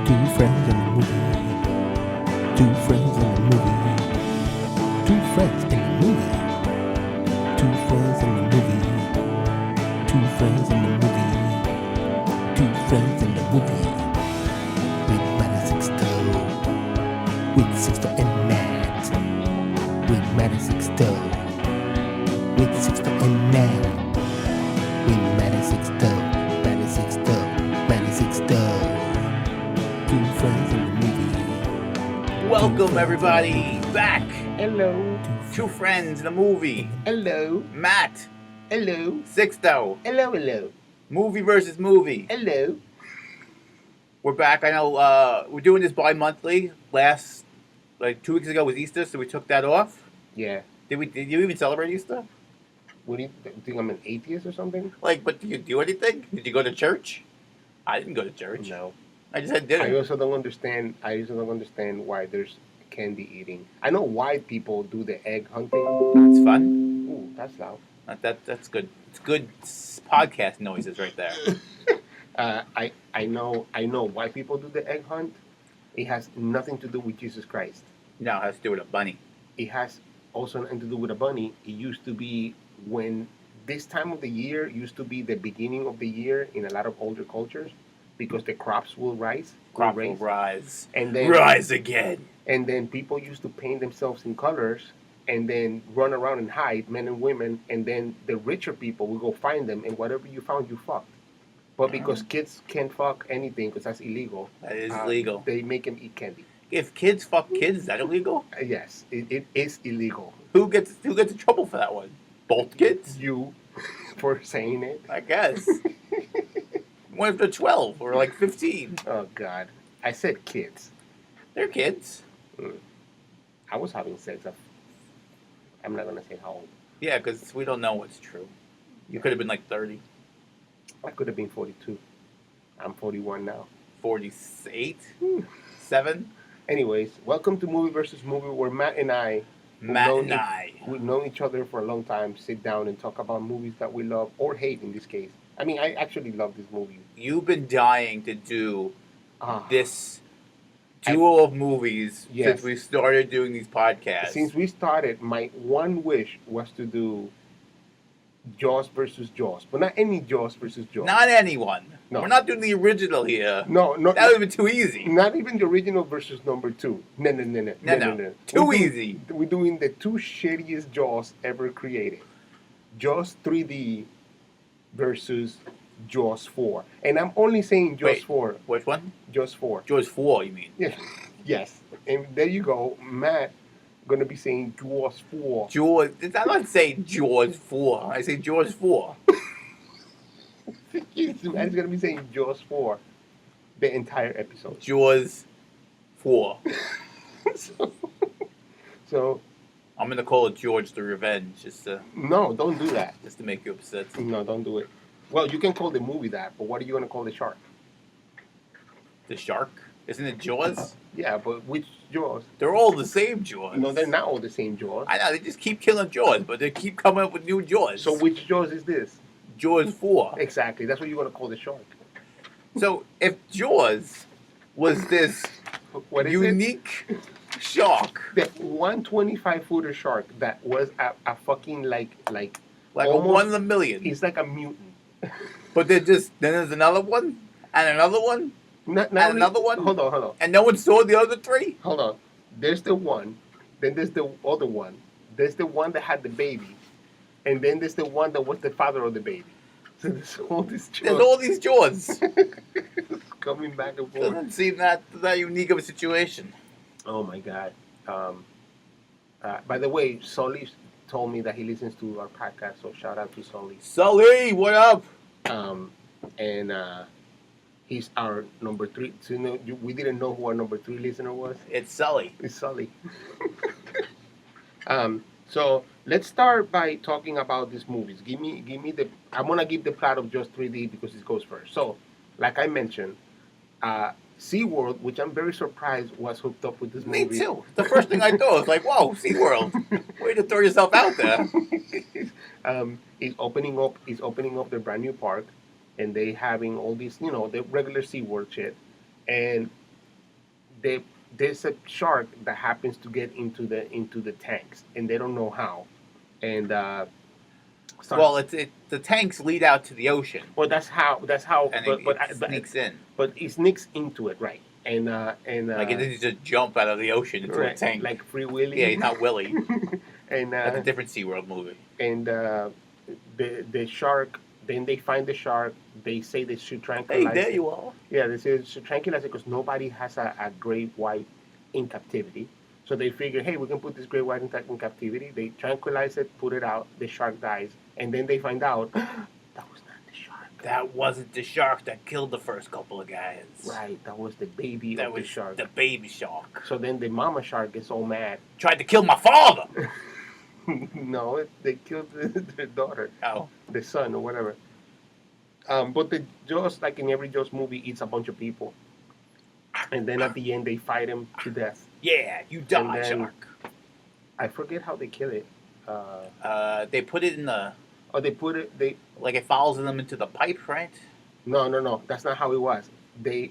Two friends in the movie. Two friends in the movie. Two friends in the movie. Two friends in the movie. Two friends in the movie. Two friends in the movie. With Matt and Sixto. With Sixto and Matt. With Matt and Sixto. With Sixto and Matt. With Matt and Sixto. Matt and Sixto. Matt and Sixto. Two friends in the movie. Welcome everybody back. Hello. Two friends in a movie. Hello. Matt, Hello. Sixto. Hello. Hello. Movie versus movie. Hello. We're back. I know we're doing this bi-monthly. Last 2 weeks ago was Easter, so we took that off. Yeah. Did you even celebrate Easter? What do you think? I'm an atheist or something? But did you do anything? Did you go to church? I didn't go to church. No. I just had dinner. I also don't understand why there's candy eating. I know why people do the egg hunting. It's fun. Ooh, that's loud. That's good. It's good podcast noises right there. I know why people do the egg hunt. It has nothing to do with Jesus Christ. No, it has to do with a bunny. It has also nothing to do with a bunny. It used to be when this time of the year used to be the beginning of the year in a lot of older cultures because the crops will rise. Crop will rise. And then Rise again. And then people used to paint themselves in colors and then run around and hide, men and women, and then the richer people will go find them, and whatever you found, you fucked. But because kids can't fuck anything because that's illegal. That is illegal. They make them eat candy. If kids fuck kids, is that illegal? Yes, it is illegal. Who gets in trouble for that one? Both kids? You, for saying it. I guess. What if they're 12 or 15? Oh, God. I said kids. They're kids. I was having sex. I'm not going to say how old. Yeah, because we don't know what's true. You could have been 30. I could have been 42. I'm 41 now. 48? 7? Anyways, welcome to Movie versus Movie, where Matt and I, we've known each other for a long time, sit down and talk about movies that we love or hate in this case. I mean, I actually love this movie. You've been dying to do this duo of movies since we started doing these podcasts. Since we started, my one wish was to do Jaws versus Jaws, but not any Jaws versus Jaws. Not anyone. No. We're not doing the original here. No. That would have been too easy. Not even the original versus number 2. No. Too easy. We're doing the two shittiest Jaws ever created. Jaws 3D versus Jaws 4. And I'm only saying Jaws 4. Which one? Jaws 4. Jaws 4, you mean? Yeah. Yes. And there you go. Matt going to be saying Jaws 4. Jaws. I'm not saying Jaws 4. I say Jaws 4. Matt's going to be saying Jaws 4 the entire episode. Jaws 4. So I'm going to call it George the Revenge no, don't do that. Just to make you upset. No, don't do it. Well, you can call the movie that, but what are you going to call the shark? The shark? Isn't it Jaws? Yeah, but which Jaws? They're all the same Jaws. No, they're not all the same Jaws. I know, they just keep killing Jaws, but they keep coming up with new Jaws. So which Jaws is this? Jaws 4. Exactly. That's what you're going to call the shark. So if Jaws was this unique shark, the 125-footer shark that was a fucking like a 1 in a million. He's like a mutant. But then there's another one and another one another one. Hold on. And no one saw the other 3. Hold on. There's the one. Then there's the other one. There's the one that had the baby, and then there's the one that was the father of the baby. So there's all these Jaws. There's all these Jaws. Coming back and forth. Doesn't seem that unique of a situation. Oh my God. By the way, Sully told me that he listens to our podcast, so shout out to Sully. Sully, what up? And he's our number 3. So, we didn't know who our number 3 listener was. It's Sully. It's Sully. So let's start by talking about these movies. Give me I'm gonna give the plot of Just 3D because it goes first. So, like I mentioned, SeaWorld, which I'm very surprised was hooked up with this movie. Me too. The first thing I thought was whoa, SeaWorld. Way to throw yourself out there. Is opening up their brand new park, and they having all these, the regular SeaWorld shit. And there's a shark that happens to get into the tanks, and they don't know how, and the tanks lead out to the ocean. Well, that's how. And it sneaks in. But it sneaks into it, right? And like it didn't just jump out of the ocean into a tank, like Free Willy. Yeah, he's not Willy. And that's a different SeaWorld movie. And the shark. Then they find the shark. They say they should tranquilize. Hey, there you are. Yeah, they say they should tranquilize it because nobody has a great white in captivity. So they figure, hey, we can put this great white in captivity. They tranquilize it, put it out. The shark dies, and then they find out that was not the shark. That wasn't the shark that killed the first couple of guys. Right, that was the baby of the shark. The baby shark. So then the mama shark gets all mad. Tried to kill my father. No, they killed their daughter. Oh, the son or whatever. But the Jaws, like in every Jaws movie, eats a bunch of people, and then at the end they fight him to death. Yeah, you die, shark. I forget how they kill it. They put it in the. Oh, they put it. Like it follows them into the pipe, right? No. That's not how it was. They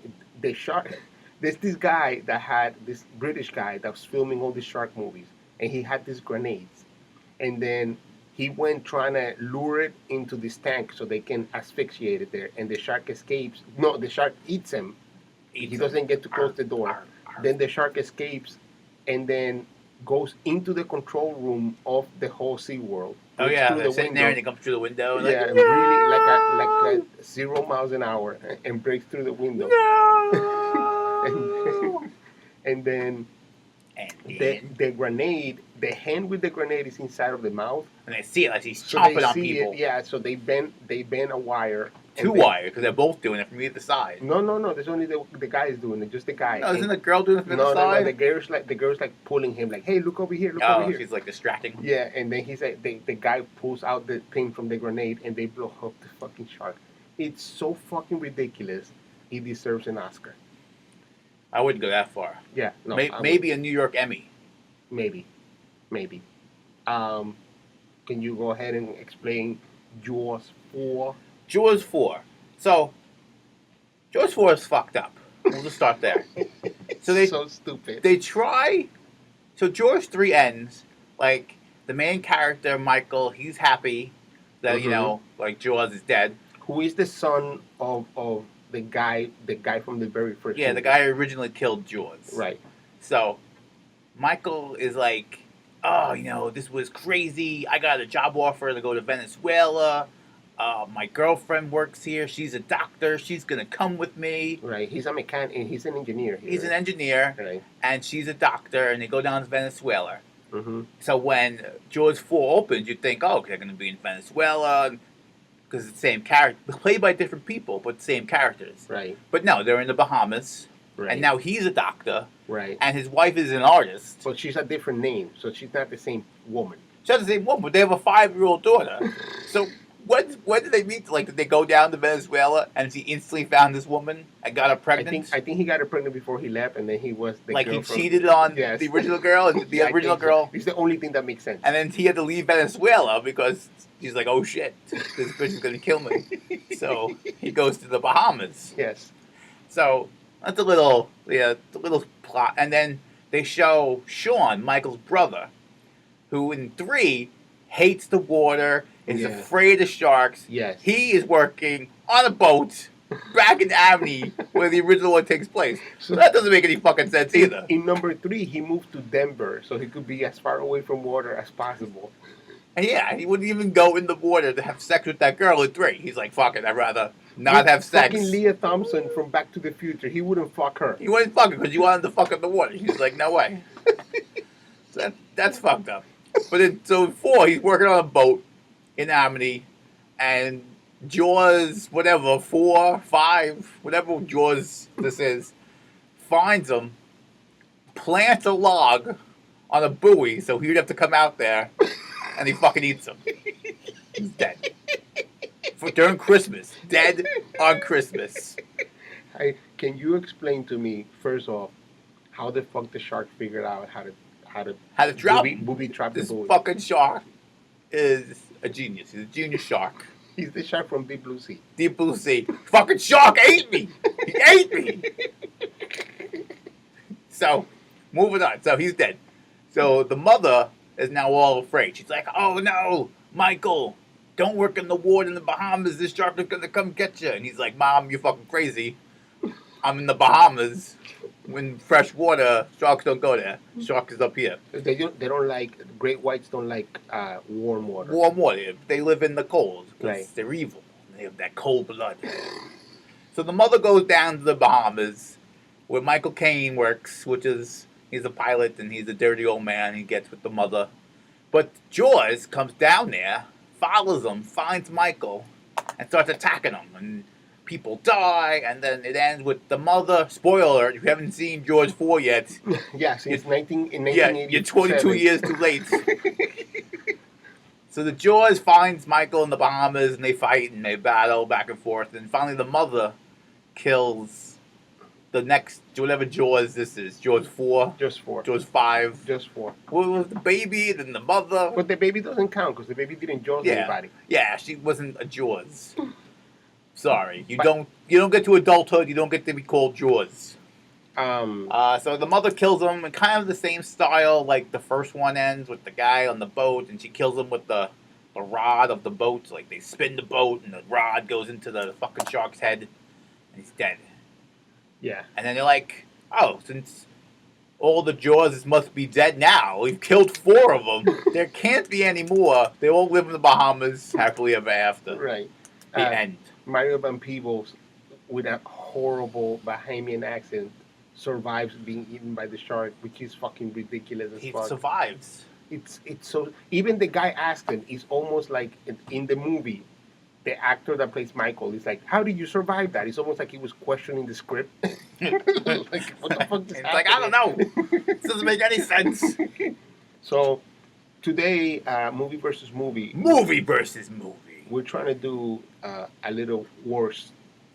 shark. There's this guy that had this British guy that was filming all these shark movies, and he had these grenades, and then he went trying to lure it into this tank so they can asphyxiate it there, and the shark escapes. No, the shark eats him. He doesn't get to close the door. Then the shark escapes, and then goes into the control room of the whole SeaWorld. Oh yeah, they're sitting there and they come through the window. Yeah, and really like 0 miles an hour, and breaks through the window. No. and then the grenade, the hand with the grenade is inside of the mouth. And they see it as he's chomping on people. So they bend a wire. Two wire, because they're both doing it from either side. No. There's only the guy is doing it, just the guy. No, isn't the girl doing it from the side? No. The girl's like pulling him, like, hey, look over here, look over here. She's like distracting. Yeah, and then he's like, the guy pulls out the thing from the grenade, and they blow up the fucking shark. It's so fucking ridiculous. He deserves an Oscar. I wouldn't go that far. Yeah, no. Maybe a New York Emmy. Maybe. Can you go ahead and explain Jaws 4? Jaws 4. So, Jaws 4 is fucked up. We'll just start there. So stupid. They try. So Jaws 3 ends like the main character Michael. He's happy that like Jaws is dead. Who is the son of the guy from the very first? Yeah, movie. the guy who originally killed Jaws. Right. So Michael is like, oh, this was crazy. I got a job offer to go to Venezuela. My girlfriend works here. She's a doctor. She's going to come with me. Right. He's a mechanic. He's an engineer here. He's an engineer. Right. And she's a doctor, and they go down to Venezuela. Mm-hmm. So when Jaws 4 opens, you think, they're going to be in Venezuela, because it's the same character. Played by different people, but same characters. Right. But no, they're in the Bahamas. Right. And now he's a doctor. Right. And his wife is an artist. But she's a different name, so she's not the same woman. She's not the same woman, but they have a 5-year-old daughter. So when did they meet? Like, did they go down to Venezuela and he instantly found this woman and got her pregnant? I think he got her pregnant before he left, and then he was the girl he cheated on the original girl, and the original girl. It's the only thing that makes sense. And then he had to leave Venezuela because he's like, oh shit, this bitch is gonna kill me. So he goes to the Bahamas. Yes. So that's the little plot, and then they show Sean, Michael's brother, who in 3 hates the water. Is afraid of sharks. Yes. He is working on a boat back in Amity where the original one takes place. So that doesn't make any fucking sense either. In number 3, he moved to Denver so he could be as far away from water as possible. And he wouldn't even go in the water to have sex with that girl in 3. He's like, fuck it, I'd rather not have sex. Fucking Leah Thompson from Back to the Future, he wouldn't fuck her. He wouldn't fuck her because you wanted to fuck in the water. He's like, no way. So that's fucked up. But in 4, he's working on a boat in Amity, and Jaws, 4, 5, whatever Jaws this is, finds him, plants a log on a buoy so he would have to come out there, and he fucking eats him. He's dead. During Christmas. Dead on Christmas. Can you explain to me, first off, how the fuck the shark figured out how to drop booby trap the buoy? This fucking shark is a genius. He's a genius shark. He's the shark from Deep Blue Sea. Deep Blue Sea. Fucking shark ate me! He ate me! So, moving on. So he's dead. So the mother is now all afraid. She's like, "Oh no, Michael, don't work in the ward in the Bahamas. This shark is gonna come get you." And he's like, "Mom, you're fucking crazy. I'm in the Bahamas. When fresh water, sharks don't go there. Shark is up here. They don't like great whites. Don't like warm water. Warm water. They live in the cold because Right. they're evil. They have that cold blood." So the mother goes down to the Bahamas, where Michael Caine works, which is he's a pilot and he's a dirty old man. He gets with the mother, but Jaws comes down there, follows him, finds Michael, and starts attacking him. And people die, and then it ends with the mother. Spoiler alert, if you haven't seen Jaws 4 yet, Yeah, since Yeah, 1980. you're 22 years too late. So the Jaws finds Michael in the Bahamas, and they fight, and they battle back and forth, and finally the mother kills the next, whatever Jaws this is, Jaws 4, Just 4. Jaws 5. Just 4. What was the baby, then the mother? But the baby doesn't count because the baby didn't jaws anybody. Yeah, she wasn't a Jaws. Sorry, you But- don't get to adulthood. You don't get to be called Jaws. Um, So the mother kills him in kind of the same style like the first one ends with the guy on the boat, and she kills him with the rod of the boat. Like they spin the boat, and the rod goes into the fucking shark's head, and he's dead. yeah. And then they're like, "Oh, since all the Jaws must be dead now, we've killed 4 of them. There can't be any more. They all live in the Bahamas happily ever after." Right. The end. Mario Van Peebles, with a horrible Bahamian accent, survives being eaten by the shark, which is fucking ridiculous as He fuck. survives. It's so. Even the guy asking is almost like in the movie. The actor that plays Michael is like, "How did you survive that?" It's almost like he was questioning the script. Like, what the fuck just It's like, I don't know. This doesn't make any sense. So, today, movie versus movie. Movie versus movie. We're trying to do a little worse,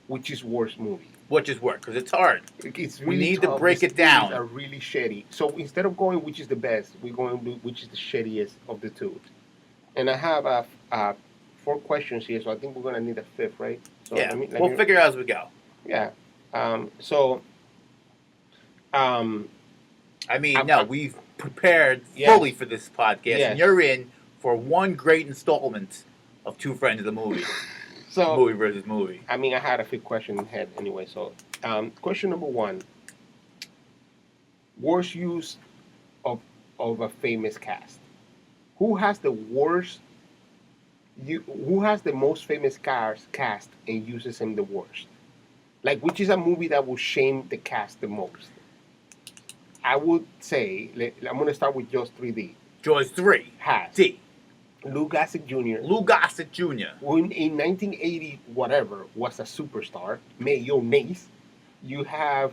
which is worse movie. Which is work, because it's hard. It's We really need to tough. break These it down. movies are really shitty. So instead of going which is the best, we're going to do which is the shittiest of the two. And I have 4 questions here, so I think we're going to need a 5th, right? So Yeah, let we'll me- figure it out as we go. Yeah. I mean, I'm- no, I'm- we've prepared Yes. fully for this podcast, Yes. and you're in for one great installment of Two Friends of the Movie. so Movie versus movie. I mean, I had a 5th question in head anyway. So, question number 1: worst use of a famous cast. Who has the worst? Who has the most famous cast and uses him the worst? Like, which is a movie that will shame the cast the most? I would say I'm going to start with Just 3D. Jaws 3. Has D. Lou Gossett Jr. Lou Gossett Jr. who in 1980 whatever was a superstar, mayonnaise. You have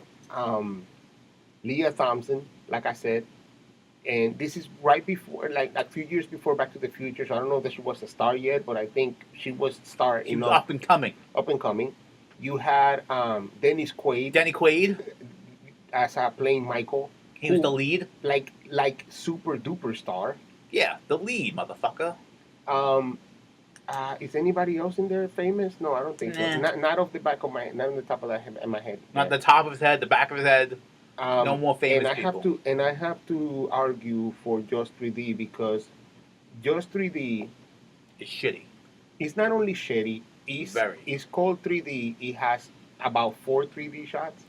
Leah Thompson, like I said, and this is right before, like a few years before Back to the Future. So I don't know that she was a star yet, but I think she was star He was enough, up and coming. up and coming. You had Dennis Quaid Danny Quaid. as playing Michael, He was who- the lead. like super duper star. Yeah, the lead, motherfucker. Is anybody else in there famous? No, I don't think so. Nah. Not off the back of my, not on the top of my head. Not Yeah. the top of his head, the back of his head. No more famous people. And I have to argue for Just 3D because Just 3D It's shitty. is not only shitty. Very. It's called 3D. It has about 4 3D shots.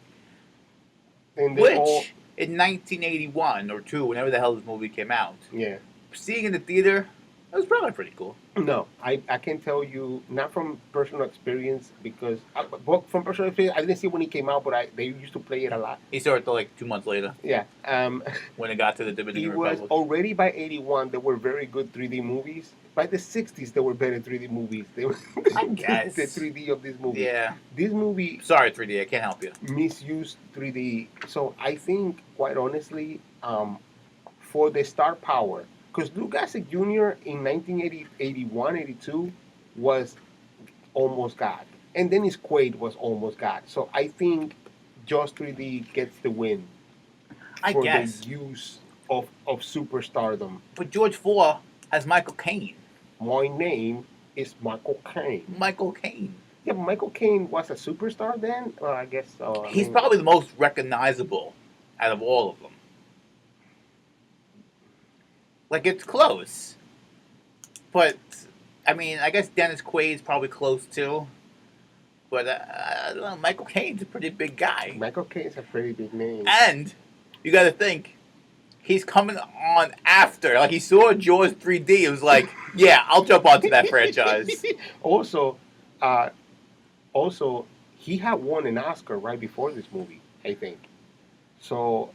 And they Which, all, in 1981 or 2, whenever the hell this movie came out, yeah. seeing in the theater, it was probably pretty cool. No, I can tell you not from personal experience because but from personal experience I didn't see it when it came out, but they used to play it a lot. He saw it like 2 months later Yeah. when it got to the It Dominican was Republic. already by 81 there were very good 3D movies. By the 60s there were better 3D movies. They were I guess. the 3D of this movie. Yeah. This movie Sorry, 3D, I can't help you. misused 3D. So I think, quite honestly, for the star power, because Lou Gossett Jr. in 1980, 81, 82 was almost God. And Dennis Quaid was almost God. So I think Just 3D gets the win I for guess. the use of superstardom. But George 4 has Michael Caine. My name is Michael Caine. Michael Caine. Yeah, but Michael Caine was a superstar then? Well, I guess so. I He's mean, probably the most recognizable out of all of them. Like, it's close. But, I mean, I guess Dennis Quaid's probably close too. But, I don't know, Michael Caine's a pretty big guy. Michael Caine's a pretty big name. And, you gotta think, he's coming on after. Like, he saw Jaws 3D, it was like, yeah, I'll jump onto that franchise. Also, he had won an Oscar right before this movie, I think. So,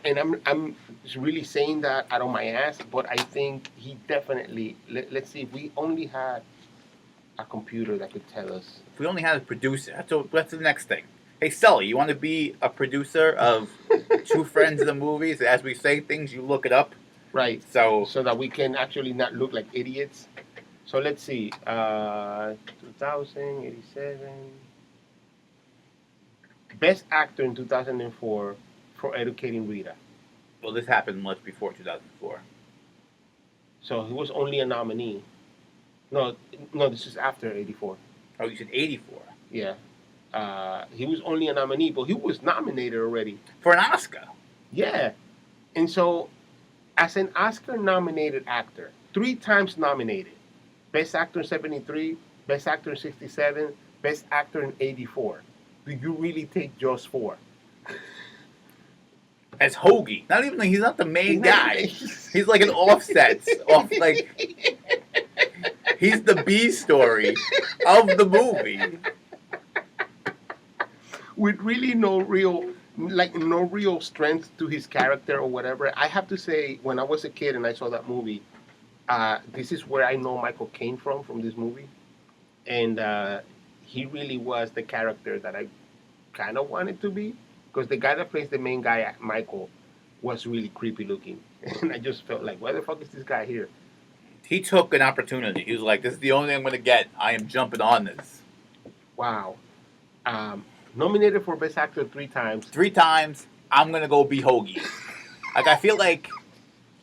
and I'm really saying that out of my ass, but I think he definitely. Let's see, if we only had a computer that could tell us. If we only had a producer, that's the next thing. Hey, Sully, you want to be a producer of Two Friends in the Movies? As we say things, you look it up. Right. So that we can actually not look like idiots. So let's see. 2087. Best actor in 2004 for Educating Rita. Well, this happened much before 2004. So he was only a nominee. No, this is after 84. Oh, you said 84. Yeah. He was only a nominee, but he was nominated already. For an Oscar? Yeah. And so, as an Oscar-nominated actor, 3 times nominated. Best Actor in 73, Best Actor in 67, Best Actor in 84. Do you really take Jaws 4? As Hoagie. Not even, he's not the main guy. He's like an offset. He's the B story of the movie. With really no real strength to his character or whatever. I have to say, when I was a kid and I saw that movie, this is where I know Michael Caine from this movie. And he really was the character that I kind of wanted to be. Because the guy that plays the main guy, Michael, was really creepy looking. And I just felt like, why the fuck is this guy here? He took an opportunity. He was like, this is the only thing I'm going to get. I am jumping on this. Wow. Nominated for Best Actor 3 times. 3 times, I'm going to go be Hoagie. Like, I feel like,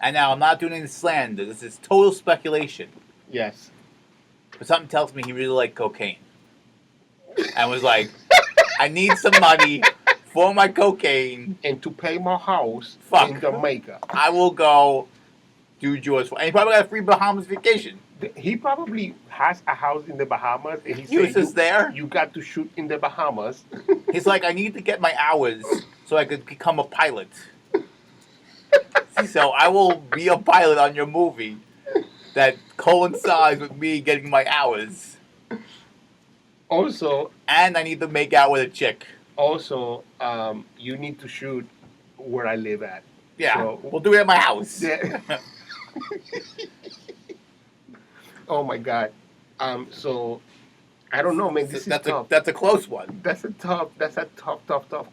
and now I'm not doing any slander. This is total speculation. Yes. But something tells me he really liked cocaine. And was like, I need some money for my cocaine. And to pay my house in Jamaica. I will go do Jaws 4. And he probably got a free Bahamas vacation. He probably has a house in the Bahamas. And he was just there. You got to shoot in the Bahamas. He's like, I need to get my hours so I could become a pilot. So I will be a pilot on your movie that coincides with me getting my hours. Also, and I need to make out with a chick. Also, you need to shoot where I live at. Yeah, so, we'll do it at my house. Yeah. Oh my God. So I don't know, man. This is tough. That's a close one. That's a tough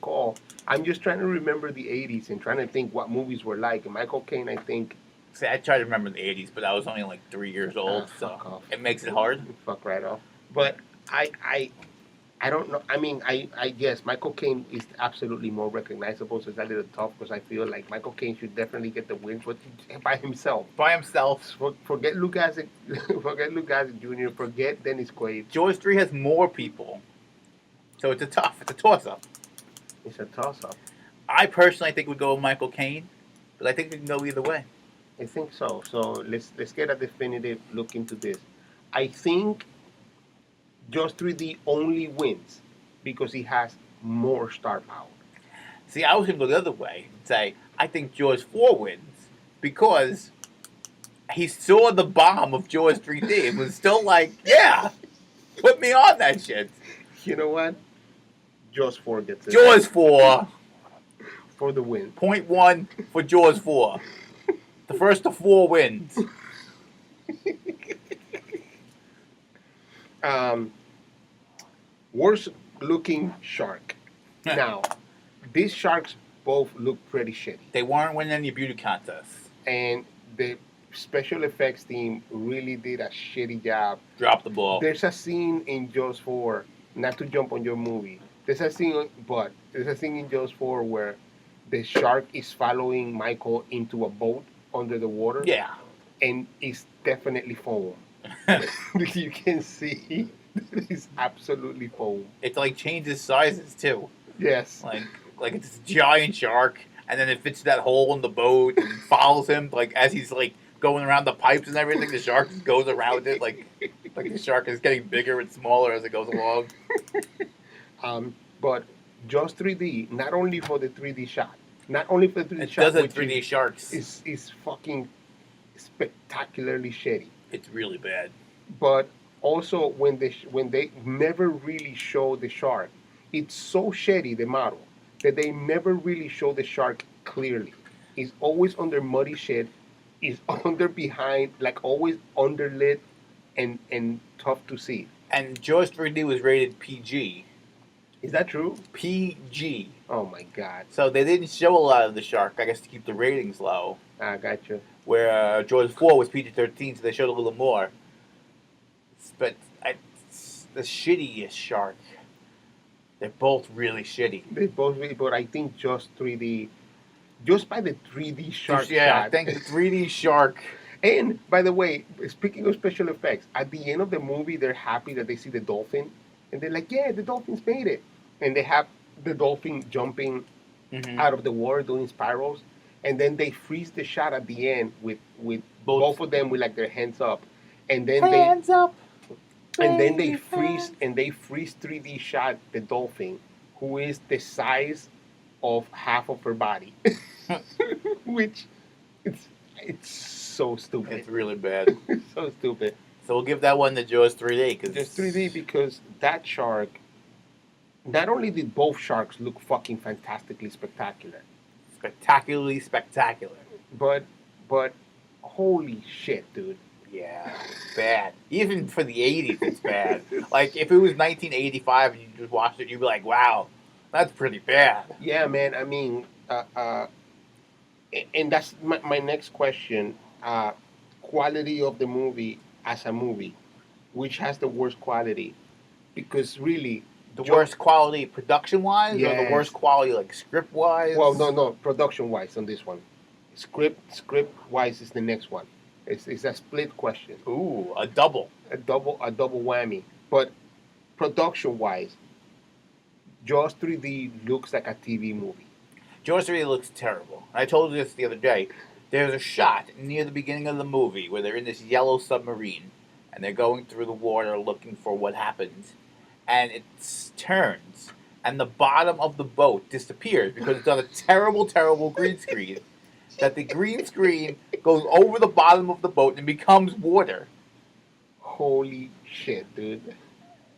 call. I'm just trying to remember the 80s and trying to think what movies were like. And Michael Caine, I think. See, I try to remember the 80s, but I was only like 3 years old, so it makes it hard. Fuck right off. But I don't know. I mean, I guess Michael Caine is absolutely more recognizable, so it's a little tough because I feel like Michael Caine should definitely get the win by himself. By himself. Forget Luke Gossett Jr., forget Dennis Quaid. Jaws 3 has more people. So it's a toss-up. It's a toss-up. I personally think we'd go with Michael Caine, but I think we can go either way. I think so. So let's get a definitive look into this. I think Jaws 3D only wins because he has more star power. See, I was going to go the other way and say, I think Jaws 4 wins because he saw the bomb of Jaws 3D and was still like, yeah, put me on that shit. You know what? Jaws 4 gets it. Jaws 4. For the win. 0.1 for Jaws 4. The first of 4 wins. Worst looking shark. Now, these sharks both look pretty shitty. They weren't winning any beauty contests. And the special effects team really did a shitty job. Dropped the ball. There's a scene in Jaws 4, not to jump on your movie. There's a scene in Jaws 4 where the shark is following Michael into a boat under the water. Yeah. And it's definitely foam. You can see it's absolutely foam. It like changes sizes too. Yes. Like like it's this giant shark, and then it fits that hole in the boat and follows him like as he's like going around the pipes and everything. The shark just goes around it like the shark is getting bigger and smaller as it goes along. But Jaws 3D, not only for the 3D shot, not only for the 3D It shot, does have which 3D sharks. is fucking spectacularly shitty. It's really bad. But also when they never really show the shark, it's so shitty the model that they never really show the shark clearly. It's always under muddy shit. It's under behind, like always underlit and tough to see. And Jaws 3D was rated PG. Is that true? PG. Oh my god. So they didn't show a lot of the shark, I guess, to keep the ratings low. I got you. Where Jaws 4 was PG-13, so they showed a little more. But the shittiest shark. They're both really shitty. They both really, but I think just 3D, just by the 3D shark Yeah, shot. I think the 3D shark. And by the way, speaking of special effects, at the end of the movie, they're happy that they see the dolphin, and they're like, "Yeah, the dolphins made it," and they have the dolphin jumping out of the water doing spirals, and then they freeze the shot at the end with both of them with like their hands up, and then hands up. And then they freeze 3D shot the dolphin, who is the size of half of her body, which it's so stupid. It's really bad. It's so stupid. So we'll give that one to Jaws 3D. Just 3D because that shark. Not only did both sharks look fucking fantastically spectacular, Spectacularly spectacular. but holy shit, dude. Yeah, bad. Even for the 80s, it's bad. Like, if it was 1985 and you just watched it, you'd be like, wow, that's pretty bad. Yeah, man. I mean, and that's my next question. Quality of the movie as a movie, which has the worst quality? Because really, The worst quality production-wise, or Yes. the worst quality, like, script-wise? well, no, production-wise on this one. Script-wise is the next one. It's a split question, Ooh, a double. a double whammy. But production-wise, Jaws 3D looks like a TV movie. Jaws 3D looks terrible. I told you this the other day. There's a shot near the beginning of the movie where they're in this yellow submarine, and they're going through the water looking for what happens. And it turns, and the bottom of the boat disappears because it's on a terrible, terrible green screen. That the green screen goes over the bottom of the boat and becomes water. Holy shit, dude.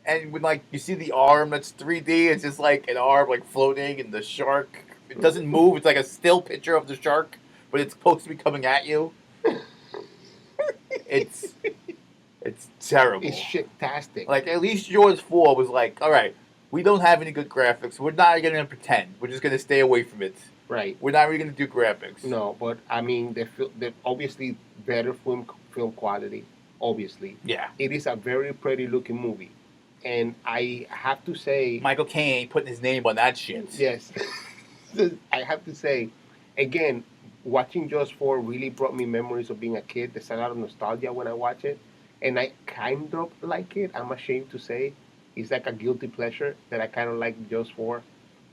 And when like you see the arm that's 3D, it's just like an arm like floating, and the shark it doesn't move. It's like a still picture of the shark, but it's supposed to be coming at you. It's terrible. It's shit-tastic. Like, at least Jaws 4 was like, all right, we don't have any good graphics. We're not going to pretend. We're just going to stay away from it. Right. We're not really going to do graphics. No, but I mean, they're obviously better film quality. Obviously. Yeah. It is a very pretty looking movie. And I have to say... Michael Caine ain't putting his name on that shit. Yes. I have to say, again, watching Jaws 4 really brought me memories of being a kid. There's a lot of nostalgia when I watch it. And I kind of like it. I'm ashamed to say. It's like a guilty pleasure that I kind of like Jaws 4.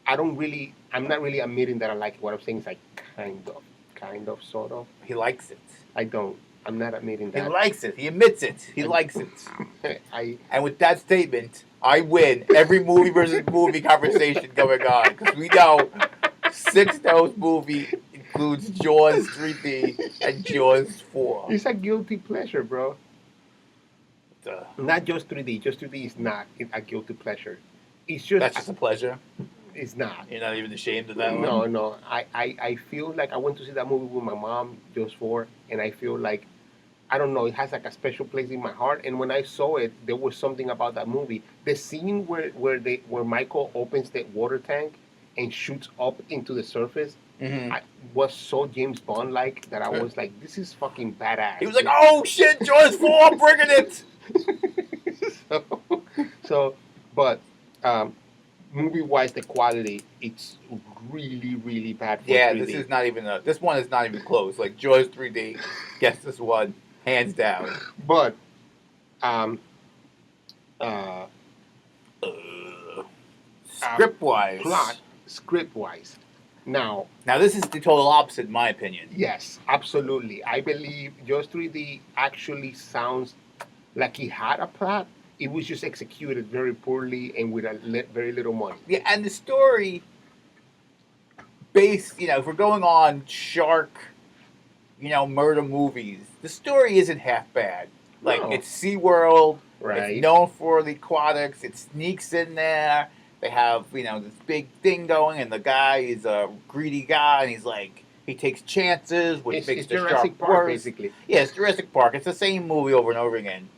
I'm not really admitting that I like it. What I'm saying is like kind of, sort of. He likes it. I don't. I'm not admitting that. He likes it. He admits it. He likes it. I And with that statement, I win every movie versus movie conversation going on. Because we know Sixto's movie includes Jaws 3D and Jaws 4. It's a guilty pleasure, bro. Duh. Not just 3D. Just 3D is not a guilty pleasure. It's just... That's just a pleasure. It's not. You're not even ashamed of that one? No. I feel like I went to see that movie with my mom, Jaws 4, and I feel like, I don't know, it has like a special place in my heart. And when I saw it, there was something about that movie. The scene where Michael opens the water tank and shoots up into the surface was so James Bond-like that I was like, this is fucking badass. He was like, oh shit, Jaws 4, I'm bringing it! But movie-wise, the quality, it's really, really bad for 3D. This one is not even close. Like, Jaws 3D gets this one, hands down. But, Script-wise. script-wise. Now, this is the total opposite, in my opinion. yes, absolutely. I believe Jaws 3D actually sounds like he had a plot. It was just executed very poorly and with very little money. Yeah, and the story based, if we're going on shark, murder movies, the story isn't half bad. Like, No. it's SeaWorld, Right. it's known for the aquatics, it sneaks in there, they have, this big thing going, and the guy is a greedy guy, and he's like, he takes chances, which makes It's the Jurassic shark Park, worse. basically. Yeah, it's Jurassic Park. It's the same movie over and over again.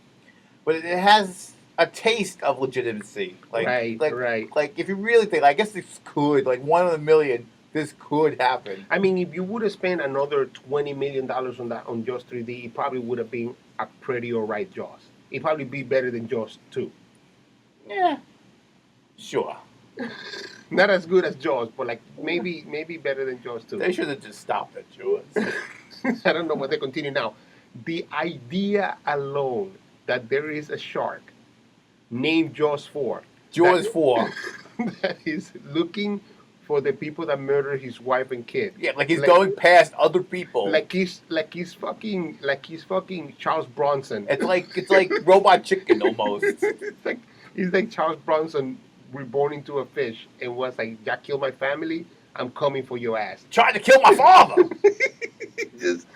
But it has a taste of legitimacy. Right. Like, if you really think, I guess this could, like, 1 in 1,000,000, this could happen. I mean, if you would have spent another $20 million on Jaws 3D, it probably would have been a pretty alright Jaws. It'd probably be better than Jaws 2. Yeah. Sure. Not as good as Jaws, but like maybe better than Jaws 2. They should have just stopped at Jaws. I don't know what they continue now. The idea alone that there is a shark named Jaws 4. Jaws 4. That is looking for the people that murdered his wife and kid. Yeah, like he's going past other people. Like he's fucking Charles Bronson. It's like Robot Chicken almost. He's like Charles Bronson reborn into a fish and was like, "Jack killed my family. I'm coming for your ass." Trying to kill my father. Just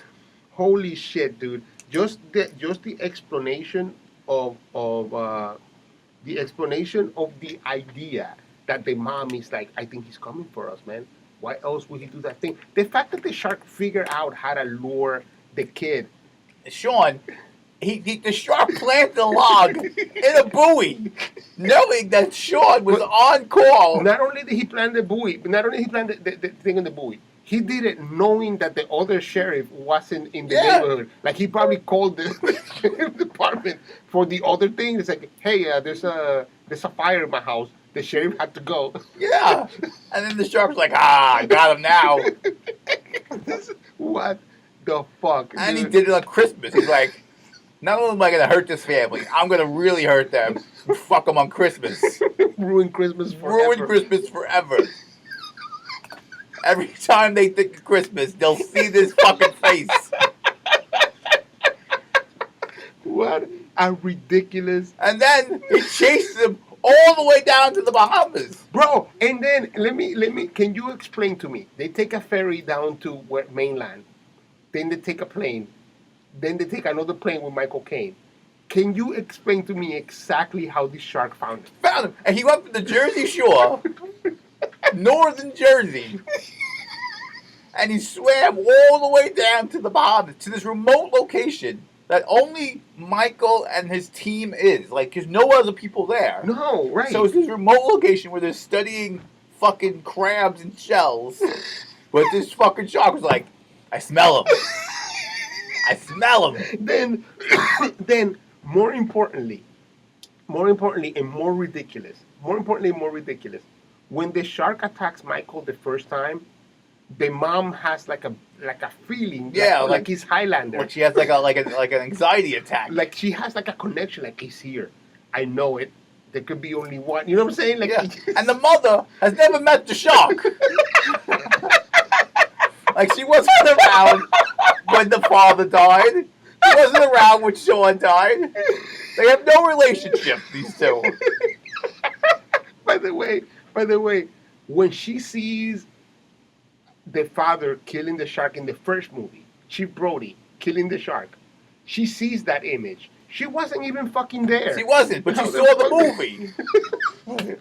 holy shit, dude. Just the explanation of the idea that the mom is like, I think he's coming for us, man. Why else would he do that thing? The fact that the shark figured out how to lure the kid. Sean, the shark planted a log in a buoy, knowing that Sean was on call. Not only did he plant the buoy, but not only did he plant the thing in the buoy, he did it knowing that the other sheriff wasn't in the neighborhood. Like, he probably called the sheriff department for the other thing. It's like, hey, there's a fire in my house. The sheriff had to go. Yeah. And then the shark was like, I got him now. What the fuck? And dude? he did it on Christmas. He's like, not only am I going to hurt this family, I'm going to really hurt them. Fuck them on Christmas. Ruin Christmas forever. Ruin Christmas forever. Every time they think of Christmas, they'll see this fucking face. What a ridiculous... And then he chased them all the way down to the Bahamas. Bro, and then let me can you explain to me? They take a ferry down to mainland. Then they take a plane. Then they take another plane with Michael Caine. Can you explain to me exactly how this shark found him? Found him. And he went from the Jersey Shore, northern Jersey, and he swam all the way down to the Bahamas, to this remote location that only Michael and his team is. Like, there's no other people there. No, right. So it's this remote location where they're studying fucking crabs and shells. But this fucking shark was like, I smell him. I smell him. Then more importantly and more ridiculous, when the shark attacks Michael the first time, the mom has like a feeling, like he's Highlander. Like she has like an anxiety attack. Like she has like a connection, like he's here. I know it. There could be only one. You know what I'm saying? Like, yeah. And the mother has never met the shark. Like, she wasn't around when the father died. She wasn't around when Sean died. They have no relationship, these two. By the way, when she sees the father killing the shark in the first movie, Chief Brody killing the shark, she sees that image. She wasn't even fucking there. She wasn't, but she saw the movie.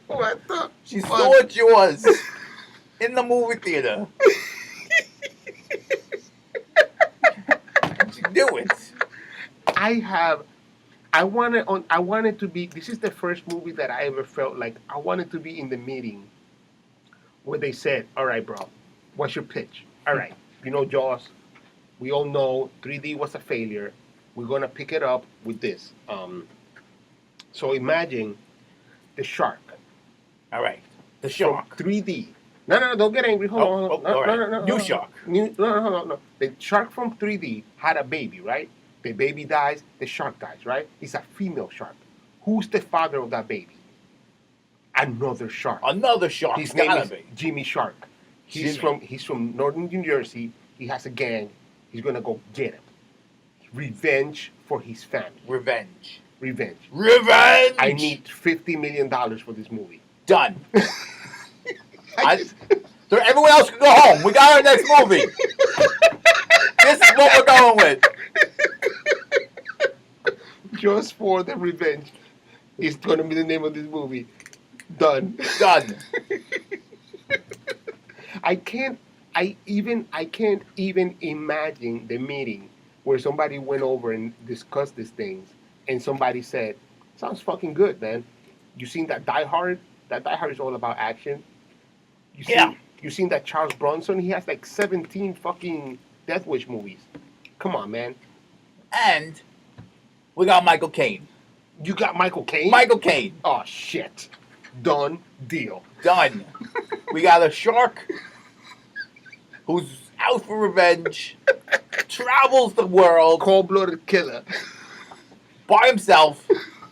What the She fuck? saw Jaws in the movie theater. She knew it. I wanted to be, this is the first movie that I ever felt like I wanted to be in the meeting where they said, all right, bro, what's your pitch? All right, Jaws, we all know 3D was a failure. We're going to pick it up with this. So imagine the shark. All right, the shark. From 3D. No, don't get angry. Hold on. All right. No. New shark. No. The shark from 3D had a baby, right? The baby dies, the shark dies, right? It's a female shark. Who's the father of that baby? Another shark. Another shark. His name Gotta is be. Jimmy Shark. Jimmy. He's from northern New Jersey. He has a gang. He's gonna go get him. Revenge for his family. Revenge. Revenge. Revenge. I need $50 million for this movie. Done. So everyone else can go home. We got our next movie. This is what we're going with. Just for the revenge is gonna be the name of this movie. Done. Done. I can't even imagine the meeting where somebody went over and discussed these things and somebody said, sounds fucking good, man. You seen that Die Hard? That Die Hard is all about action. You seen that Charles Bronson? He has like 17 fucking Death Wish movies. Come on, man. And we got Michael Caine. You got Michael Caine? Michael Caine. Oh, shit. Done deal. Done. We got a shark who's out for revenge, travels the world Cold-blooded killer. by himself.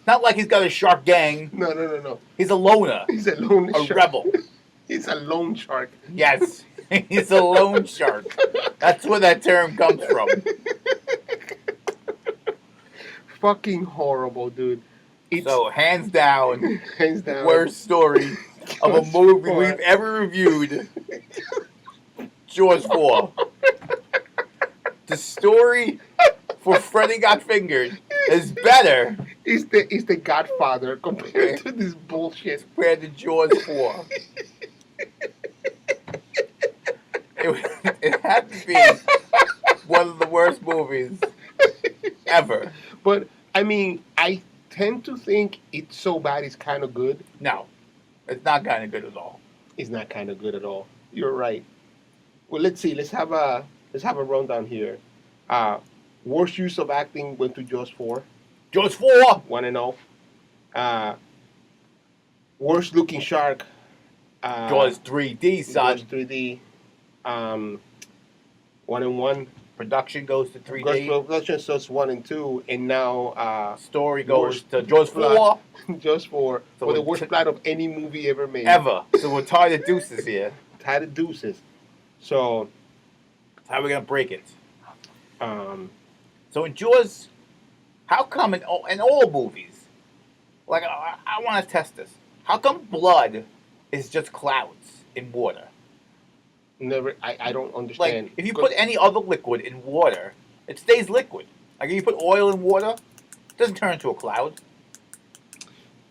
Not like he's got a shark gang. No. He's a loner. He's a lone A shark. rebel. He's a lone shark. Yes. He's a lone shark. That's where that term comes from. Fucking horrible, dude. It's So, hands down, hands down. worst story of a movie we've ever reviewed. Jaws 4. The story for Freddy Got Fingered is better It's the Godfather compared to this bullshit. compared to Jaws 4. It had to be one of the worst movies ever. But I mean, I tend to think it's so bad it's kind of good. No, it's not kind of good at all. It's not kind of good at all. You're right. Well, let's see. Let's have a rundown here. Worst use of acting went to Jaws 4. Jaws 4! 1-0. Worst looking shark. Jaws 3D, son. Jaws 3D. 1-1. Production goes to 3D. Production starts 1 and 2, and now Story goes worst to Jaws 4. plot. Jaws 4 So for the we're worst plot of any movie ever made. Ever. So we're tied to deuces here. Tied to deuces. So, How are we going to break it? um, So in Jaws, how come in all movies, like I want to test this, how come blood is just clouds in water? never. I don't understand. Like, if you put any other liquid in water, it stays liquid. Like, if you put oil in water, it doesn't turn into a cloud.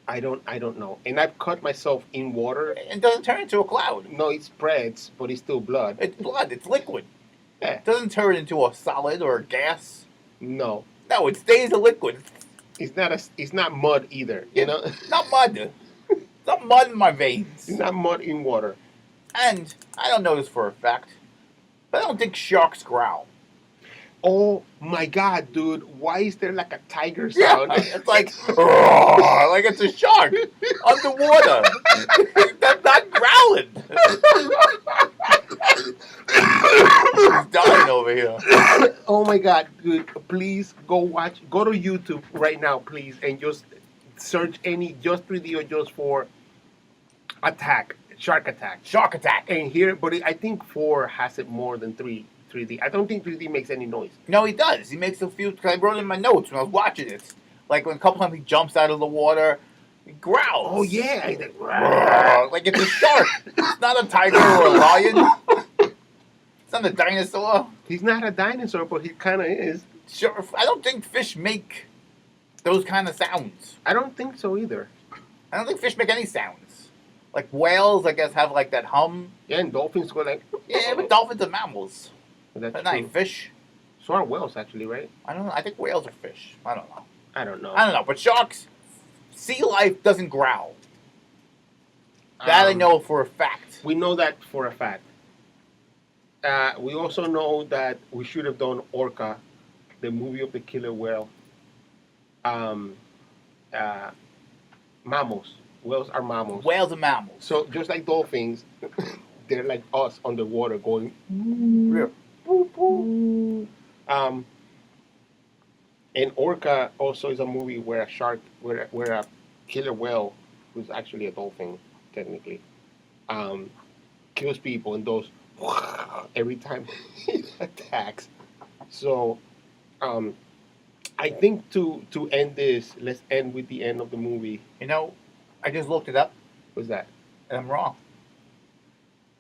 I don't know. And I've cut myself in water. It doesn't turn into a cloud. No, it spreads, but it's still blood. It's blood. It's liquid. Yeah. It doesn't turn into a solid or a gas. No, No, it stays a liquid. it's not. It's not mud either. You know, It's not mud. It's not mud in my veins. it's not mud in water. And I don't know this for a fact, but I don't think sharks growl. Oh my god, dude! Why is there like a tiger Yeah, sound? it's like, "Roar," like it's a shark underwater. That's not growling. He's dying over here. Oh my god, dude! Please go to YouTube right now, please, and just search any Just 3D or Just 4 shark attack. Shark attack. And here, but I think 4 has it more than 3D. I don't think 3D makes any noise. No, he does. He makes a few. Cause I wrote in my notes when I was watching it. Like when a couple times he jumps out of the water, he growls. Oh yeah, Roar, like it's a shark. It's not a tiger or a lion. It's not a dinosaur. he's not a dinosaur, but he kind of is. Sure, I don't think fish make those kind of sounds. I don't think so either. I don't think fish make any sounds. Like whales, I guess, have like that hum. Yeah, and dolphins go like. Yeah, but dolphins are mammals. That's They're not true. fish. So are whales actually, right? I don't know. I think whales are fish. I don't know. I don't know. I don't know. But sharks, sea life doesn't growl. That I know for a fact. We know that for a fact. We also know that we should have done Orca, the movie of the killer whale. Mammals. Whales are mammals. Whales are mammals. So just like dolphins, they're like us underwater going. Yeah. And Orca also is a movie where a shark, where a killer whale who's actually a dolphin, technically, kills people and does every time he attacks. So, um, I think to end this, let's end with the end of the movie. You know, I just looked it up, What's that? and I'm wrong.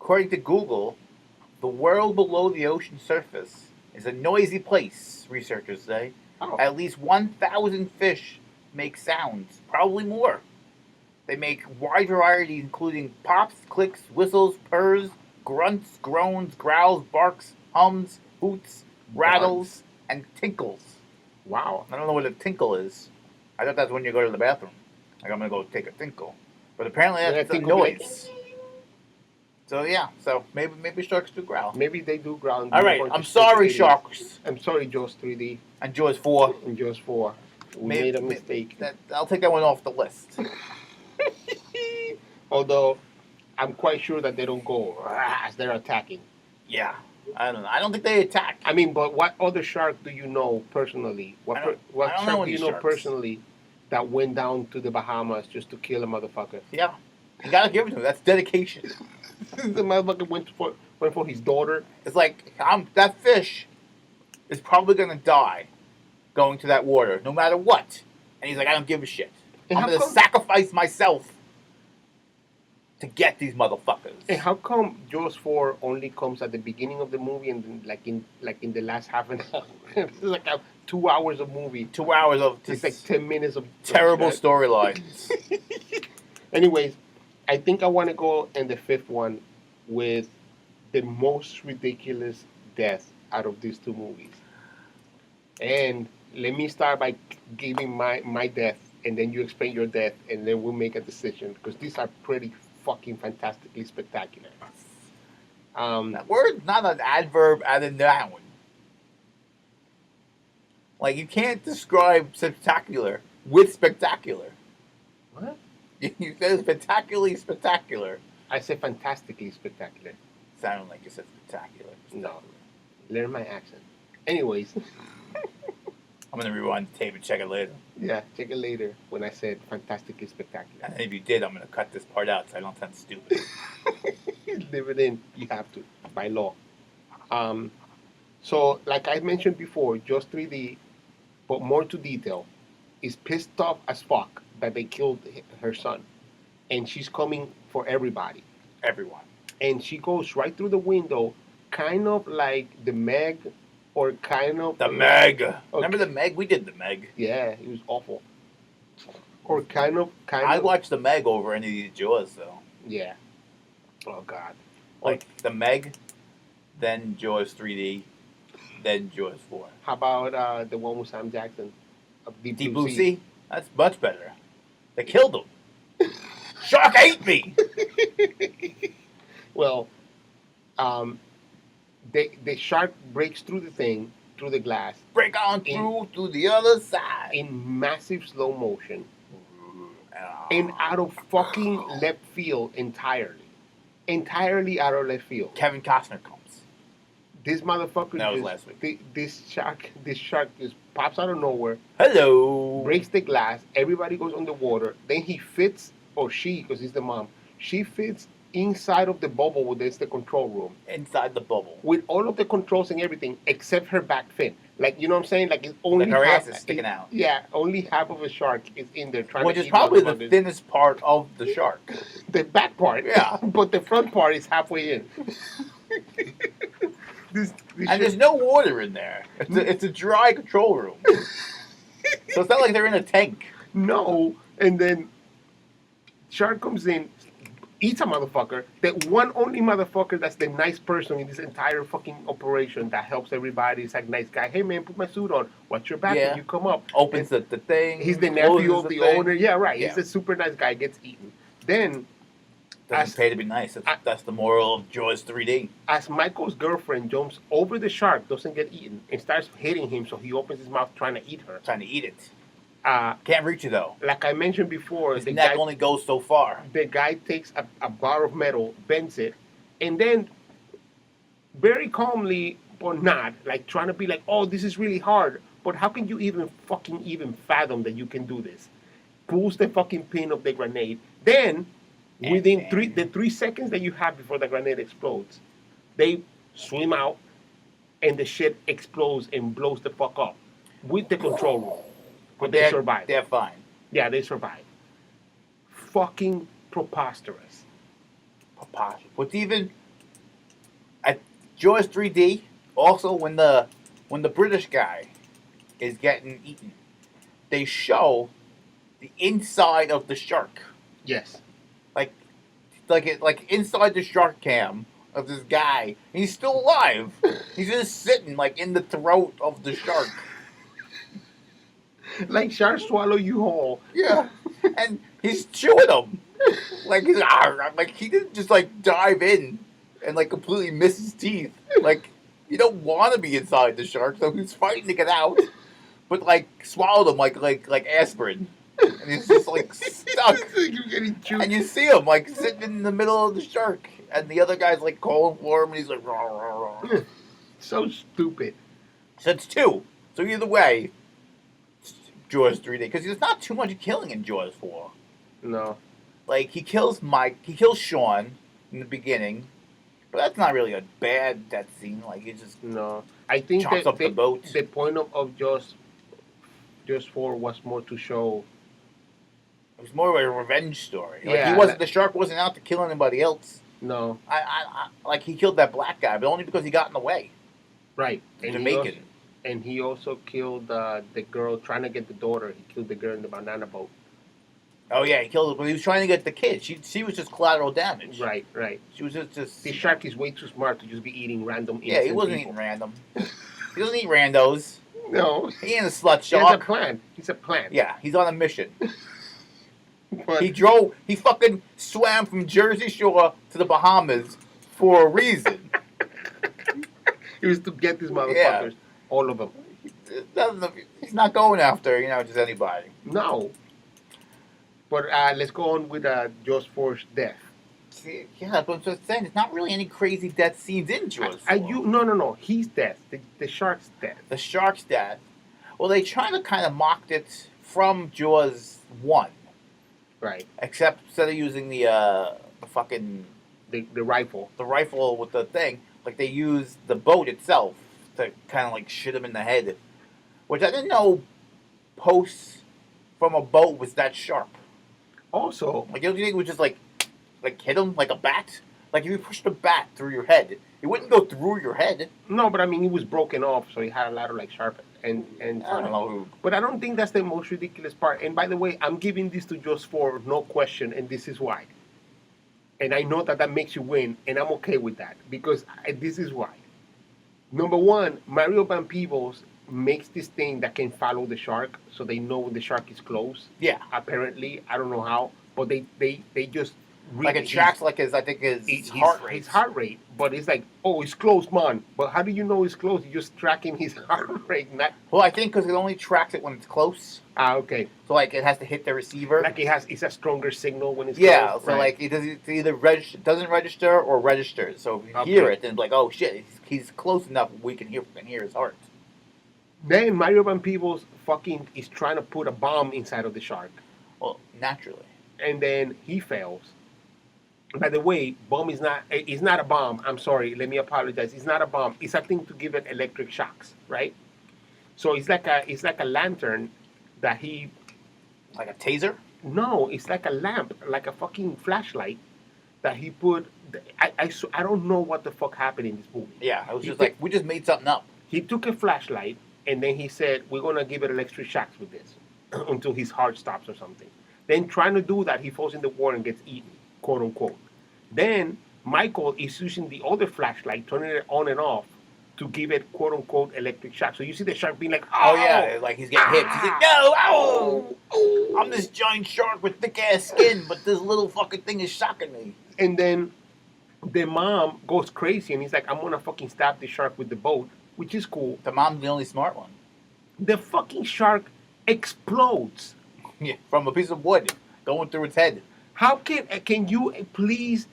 According to Google, the world below the ocean surface is a noisy place, researchers say. Oh, At least 1,000 fish make sounds, probably more. They make wide varieties, including pops, clicks, whistles, purrs, grunts, groans, growls, barks, hums, hoots, rattles, and tinkles. wow. I don't know what a tinkle is. I thought that's when you go to the bathroom. Like, I'm going to go take a tinkle. But apparently Yeah, that's a tinkle like- noise. So, yeah. So, maybe sharks do growl. Maybe they do ground. All right. I'm sorry, sharks. I'm sorry, Jaws 3D And Jaws 4. and Jaws 4. We Maybe- made a mistake. I'll take that one off the list. Although, I'm quite sure that they don't go as they're attacking. Yeah. I don't know. I don't think they attack. I mean, but what other shark do you know personally? What I don't shark know do any you know sharks. personally that went down to the Bahamas just to kill a motherfucker? Yeah. You gotta give it to him. That's dedication. The motherfucker went for his daughter. It's like, that fish is probably gonna die going to that water, no matter what. And he's like, I don't give a shit. And I'm how gonna come- sacrifice myself to get these motherfuckers. And how come Jaws 4 only comes at the beginning of the movie and then like in the last half an hour? It's like 2 hours of movie. 2 hours of It's just like 10 minutes of terrible storylines. Anyways, I think I want to go in the fifth one with the most ridiculous death out of these two movies. And let me start by giving my death, and then you explain your death, and then we'll make a decision, because these are pretty fucking fantastically spectacular. That word's not an adverb and a noun. Like, you can't describe spectacular with spectacular. What? You said spectacularly spectacular. I say fantastically spectacular. Sounded like you said spectacular. No. Learn my accent. Anyways, I'm gonna rewind the tape and check it later. yeah, check it later when I said fantastically spectacular. And if you did, I'm gonna cut this part out so I don't sound stupid. Live it in. You have to, by law. So, like I mentioned before, Jaws 3D, but more to detail, is pissed off as fuck that they killed her son. And she's coming for everybody. Everyone. And she goes right through the window, kind of like the Meg, or kind of... The Meg. Remember the Meg? We did the Meg. Yeah, it was awful. Or kind of... I watched the Meg over any of these Jaws, though. Yeah. Oh, God. Like, the Meg, then Jaws 3D, then Jaws 4. How about the one with Sam Jackson? Deep Blue Sea? That's much better. They killed him. Shark ate me! Well, the shark breaks through the thing, through the glass, Break on through to the other side. in massive slow motion, and out of fucking left field entirely. Entirely out of left field. Kevin Costner comes. This motherfucker That was just, last week. This shark just pops out of nowhere, Hello. breaks the glass, everybody goes underwater, then he fits, or she, because he's the mom, she fits inside of the bubble where there's the control room, Inside the bubble. with all of the controls and everything, except her back fin. Like, you know what I'm saying? Like, it's only Like her half, ass is sticking out. Yeah, only half of a shark is in there trying Which to is eat probably the motherfuckers. thinnest part of the shark. The back part. Yeah. But the front part is halfway in. this And there's no water in there. It's a dry control room. So it's not like they're in a tank. No. And then shark comes in, eats a motherfucker. That one only motherfucker that's the nice person in this entire fucking operation that helps everybody. It's like, nice guy. Hey, man, put my suit on. Watch your back Yeah. when you come up. Opens the thing. He's the closes nephew of the thing. owner. Yeah, right. Yeah. He's a super nice guy. Gets eaten. Then, Doesn't pay to be nice. That's the moral of Jaws 3D. as Michael's girlfriend jumps over the shark, doesn't get eaten, and starts hitting him, so he opens his mouth trying to eat her. Trying to eat it. Uh, Can't reach you though. like I mentioned before, His the neck guy, only goes so far. the guy takes a bar of metal, bends it, and then very calmly, but not, like trying to be like, oh, this is really hard. But how can you even fathom that you can do this? pulls the fucking pin of the grenade. Then, within the 3 seconds that you have before the grenade explodes, they swim out, and the shit explodes and blows the fuck up with the control room. But they survive. They're fine. Yeah, they survive. Fucking preposterous. What's even at Jaws 3D, also when the British guy is getting eaten, they show the inside of the shark. Yes. Like inside the shark cam of this guy. He's still alive. He's just sitting like in the throat of the shark. Like shark swallow you whole. Yeah. And he's chewing him. Like he's like he didn't just like dive in and like completely miss his teeth. Like you don't want to be inside the shark, so he's fighting to get out. But like swallowed him like aspirin. And he's just like stuck. And you see him like sitting in the middle of the shark. And the other guy's like calling for him and he's like rah, rah, rah. So stupid. So it's 2. So either way, Jaws 3D. Because there's not too much killing in Jaws 4. No. Like he kills Sean in the beginning. But that's not really a bad death scene. Like he just I think chops up the boat. The point of Jaws 4 was more to show. It was more of a revenge story. Like Yeah, the shark wasn't out to kill anybody else. No. I like he killed that black guy, but only because he got in the way. Right. Jamaican. He also killed the girl trying to get the daughter. He killed the girl in the banana boat. Oh yeah, he killed her, but he was trying to get the kid. She was just collateral damage. Right. She was just. This shark is way too smart to just be eating random. Yeah, he wasn't eating random. He doesn't eat randos. No. He ain't a slut He shark. has a plan. He's a plan. Yeah, he's on a mission. But He fucking swam from Jersey Shore to the Bahamas for a reason. it was to get these motherfuckers, all of them. He's not going after, just anybody. No. But let's go on with Jaws 4's death. Yeah, but I'm just saying, there's not really any crazy death scenes in Jaws 4. No. He's death. The shark's death. The shark's death. Well, they try to kind of mocked it from Jaws 1. Right. Except instead of using the fucking... The rifle. The rifle with the thing, like they used the boat itself to kind of like shit him in the head. Which I didn't know posts from a boat was that sharp. Also... Like, you don't think it would just like hit him like a bat? Like if you pushed a bat through your head, it wouldn't go through your head. No, but I mean, he was broken off, so he had a lot of like sharp and I don't know who. But I don't think that's the most ridiculous part. And by the way, I'm giving this to Jaws 4, no question, and this is why. And I know that makes you win, and I'm okay with that because this is why. Number one, Mario Van Peebles makes this thing that can follow the shark, so they know when the shark is close. Yeah. Apparently, I don't know how, but they just like it tracks like his heart rate. His heart rate, but it's like, oh, it's close, man. But how do you know it's close? You're just tracking his heart rate, not. Well, I think because it only tracks it when it's close. Okay. So like it has to hit the receiver. Like it's a stronger signal when it's close. close. So right. Like it either doesn't register or registers. So if you hear it, then it's like, oh shit, he's close enough. We can hear his heart. Then Mario Van Peebles fucking is trying to put a bomb inside of the shark. Well, naturally. And then he fails. By the way, bomb is not a bomb. I'm sorry. Let me apologize. It's not a bomb. It's a thing to give it electric shocks, right? So it's like a lantern that he. Like a taser? No, it's like a lamp, like a fucking flashlight that he put. I don't know what the fuck happened in this movie. Yeah, it was just like we just made something up. He took a flashlight and then he said, "We're gonna give it electric shocks with this until his heart stops or something." Then trying to do that, he falls in the water and gets eaten, quote unquote. Then Michael is using the other flashlight, turning it on and off to give it quote unquote electric shock. So you see the shark being like, oh yeah, like he's getting hit. He's like, no, oh, I'm this giant shark with thick ass skin, but this little fucking thing is shocking me. And then the mom goes crazy and he's like, I'm gonna fucking stab the shark with the boat, which is cool. The mom's the only smart one. The fucking shark explodes. Yeah, from a piece of wood going through its head. How can you please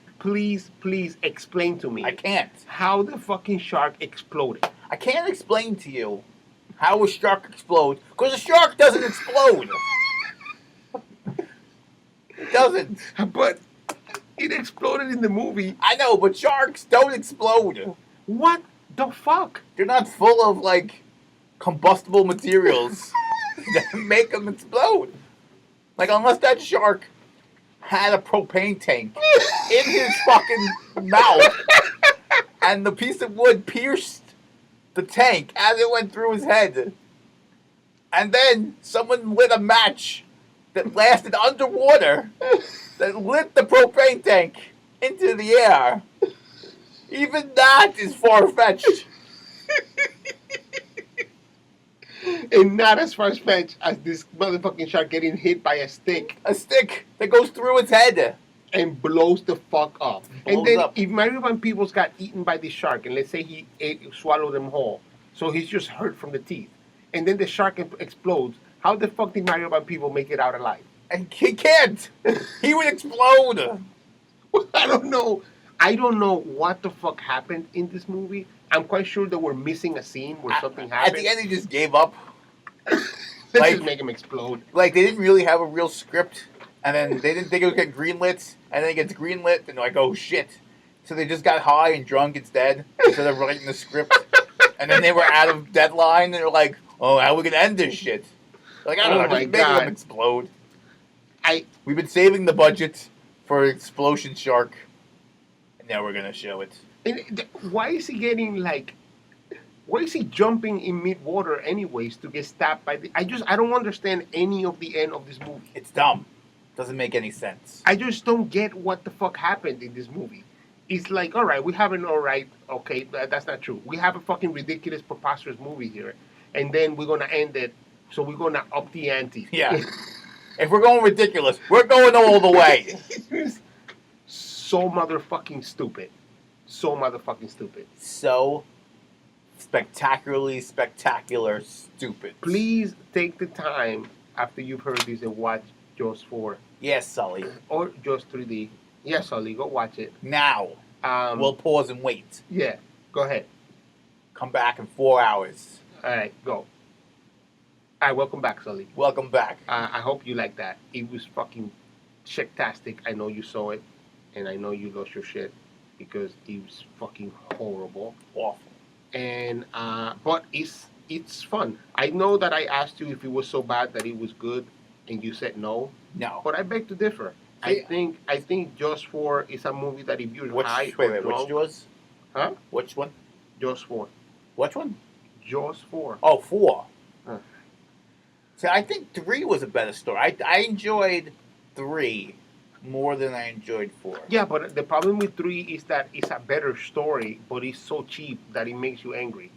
explain to me? I can't. How the fucking shark exploded. I can't explain to you how a shark explodes because a shark doesn't explode. doesn't. But it exploded in the movie. I know, but sharks don't explode. What the fuck? They're not full of, like, combustible materials that make them explode. Like, unless that shark had a propane tank in his fucking mouth and the piece of wood pierced the tank as it went through his head. And then someone lit a match that lasted underwater that lit the propane tank into the air. Even that is far-fetched. And not as far-fetched as this motherfucking shark getting hit by a stick. A stick that goes through its head. And blows the fuck up. Blows And then up. if Mario Van Peebles got eaten by the shark, and let's say he swallowed them whole, so he's just hurt from the teeth, and then the shark explodes, how the fuck did Mario Van Peebles make it out alive? And he can't. He would explode. I don't know. I don't know what the fuck happened in this movie. I'm quite sure that we're missing a scene where something happened. At the end, he just gave up. Let's like- just make him explode. Like, they didn't really have a real script. And then they didn't think it would get greenlit. And then it gets greenlit. And they're like, oh, shit. So they just got high and drunk instead. Instead of writing the script. And then they were out of deadline. And they're like, oh, how are we going to end this shit? Like, I don't know. Just make them explode. We've been saving the budget for Explosion Shark. And now we're going to show it. And why is he getting like? Why is he jumping in mid-water anyways to get stabbed by the? I don't understand any of the end of this movie. It's dumb. Doesn't make any sense. I just don't get what the fuck happened in this movie. It's like, all right, we have an all right, okay, that's not true. We have a fucking ridiculous, preposterous movie here, and then we're gonna end it. So we're gonna up the ante. Yeah. If we're going ridiculous, we're going all the way. So motherfucking stupid. So motherfucking stupid. So spectacularly spectacular stupid. Please take the time after you've heard this and watch Jaws 4. Yes, Sully. Or Jaws 3D. Yes, Sully, go watch it. Now, we'll pause and wait. Yeah, go ahead. Come back in 4 hours. All right, go. All right, welcome back, Sully. Welcome back. I hope you like that. It was fucking shit-tastic. I know you saw it, and I know you lost your shit because it was fucking horrible. Awful. And but it's fun. I know that I asked you if it was so bad that it was good, and you said no. No. But I beg to differ. I think Jaws 4 is a movie that if you're high or drunk, which Jaws? Huh? Which one? Jaws 4. Which one? Jaws 4. Oh, 4. Huh. See, I think 3 was a better story. I enjoyed 3 more than I enjoyed 4. Yeah, but the problem with 3 is that it's a better story, but it's so cheap that it makes you angry.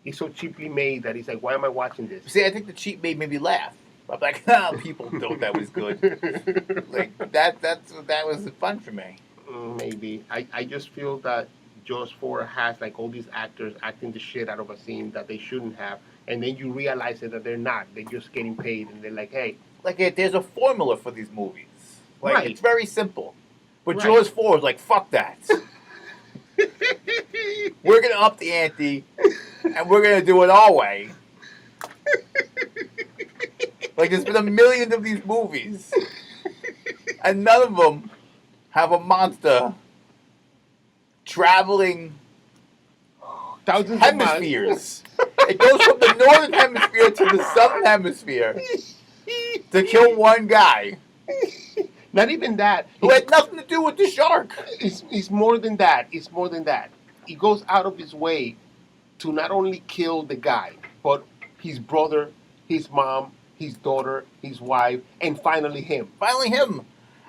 It's so cheaply made that it's like, why am I watching this? See, I think the cheap made me laugh. I'm like, oh, people thought that was good. Like that was fun for me. Maybe. I just feel that Jaws 4 has like all these actors acting the shit out of a scene that they shouldn't have, and then you realize that they're not. They're just getting paid, and they're like, hey. Like, there's a formula for these movies. Like, Right. It's very simple. But Right. Jaws 4 is like, fuck that. We're going to up the ante, and we're going to do it our way. Like, there's been a million of these movies, and none of them have a monster traveling Thousands hemispheres. It goes from the northern hemisphere to the southern hemisphere to kill one guy Not even that. who had nothing to do with the shark. It's more than that. It's more than that. He goes out of his way to not only kill the guy, but his brother, his mom, his daughter, his wife, and finally him. Finally him.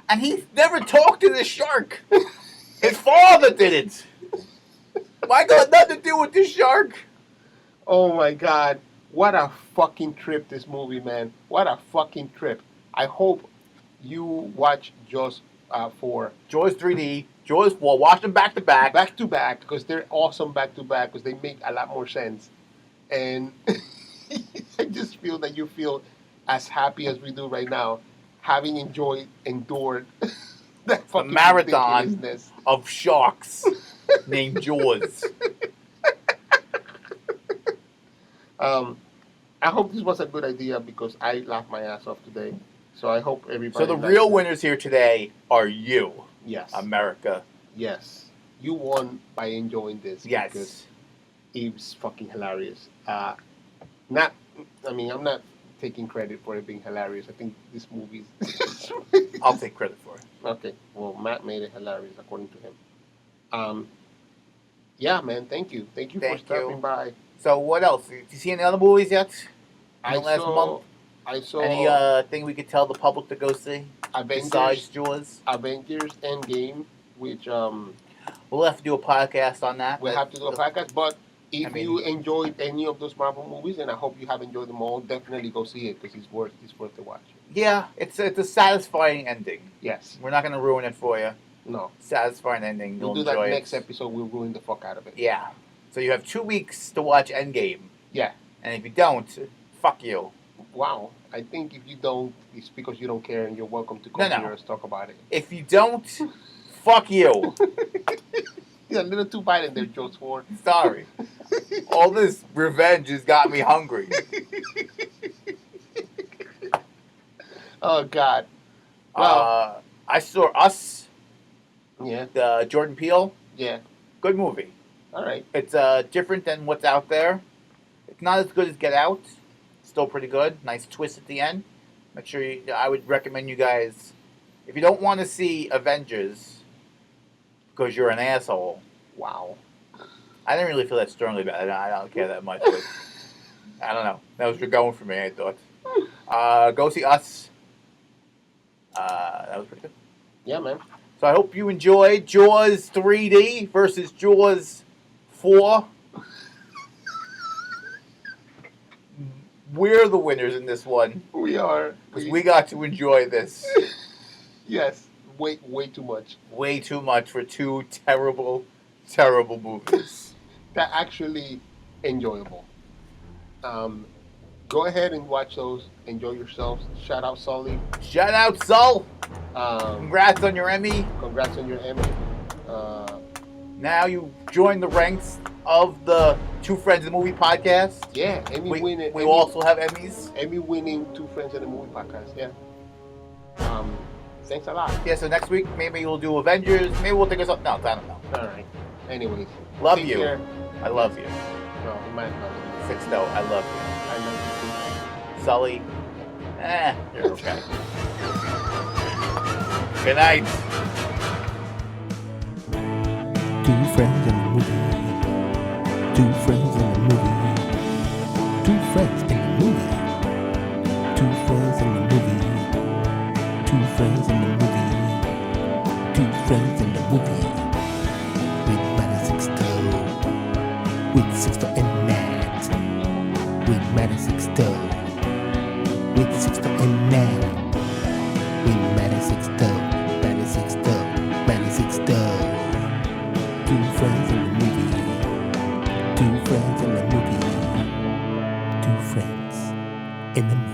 And he never talked to the shark. His father did it. Michael had nothing to do with the shark. Oh my God. What a fucking trip this movie, man. What a fucking trip. I hope you watch Jaws 4. Jaws 3D, Jaws 4, watch them back to back. Back to back, because they're awesome back to back, because they make a lot more sense. And I just feel that you feel as happy as we do right now, having endured that fucking marathon ridiculousness of sharks named Jaws. I hope this was a good idea because I laughed my ass off today. So I hope everybody. So the likes real it. winners here today are you, Yes. America. Yes. You won by enjoying this. Because Yes. it was fucking hilarious. I'm not taking credit for it being hilarious. I think this movie is. I'll take credit for it. Okay. Well, Matt made it hilarious according to him. Yeah, man. Thank you. Thank you for Thank stopping you. by. So what else? Did you see any other movies yet? I the last saw. month? I saw Any thing we could tell the public to go see besides Jaws? Avengers Endgame, which We'll have to do a podcast on that. we'll have to do a podcast. But if I mean- you enjoyed any of those Marvel movies, and I hope you have enjoyed them all, definitely go see it because it's worth the watch. Yeah, it's a satisfying ending. Yes. We're not going to ruin it for you. No. Satisfying ending. We'll You'll do that enjoy next it. episode. We'll ruin the fuck out of it. Yeah. So you have 2 weeks to watch Endgame. Yeah. And if you don't, fuck you. Wow. I think if you don't, it's because you don't care, and you're welcome to come No. here and talk about it. If you don't, fuck you. You're a little too violent there, Joe Sword. Sorry. All this revenge has got me hungry. Oh God. Well. I saw Us. Yeah. Jordan Peele. Yeah. Good movie. All right. It's different than what's out there. It's not as good as Get Out. Still pretty good. Nice twist at the end. Make sure I would recommend you guys, if you don't want to see Avengers because you're an asshole. Wow. I didn't really feel that strongly about it. I don't care that much. But I don't know. That was going for me, I thought. Go see Us. That was pretty good. Yeah, man. So I hope you enjoyed Jaws 3D versus Jaws 4. We're the winners in this one. We are. Because we got to enjoy this. Yes. Way too much. Way too much for 2 terrible, terrible movies. They're actually enjoyable. Go ahead and watch those. Enjoy yourselves. Shout out Sully. Shout out, Sul. Um, Congrats on your Emmy. Congrats on your Emmy. Now you join the ranks of the Two Friends in the Movie podcast. Yeah, Emmy winning. We also have Emmys. Emmy winning Two Friends in the Movie podcast. Yeah. Thanks a lot. Yeah, so next week maybe we'll do Avengers. Maybe we'll think of something else. I don't know. All right. Anyways. Love take you. care. I love you. No, he might love you. Sixto, I love you. I love you Sully, you're okay. Good night. Two friends in the movie. Two friends in the movie. Two friends in the movie. Two friends in the movie. Two friends in the movie. Two friends in the movie. With Matt and Sixto. With Sixto and Matt. With Matt and Sixto. With Sixto and Matt. With Matt and Sixto. Matt and Sixto. Matt and Sixto. Two friends in the movie. Two friends in the movie. Two friends in the movie.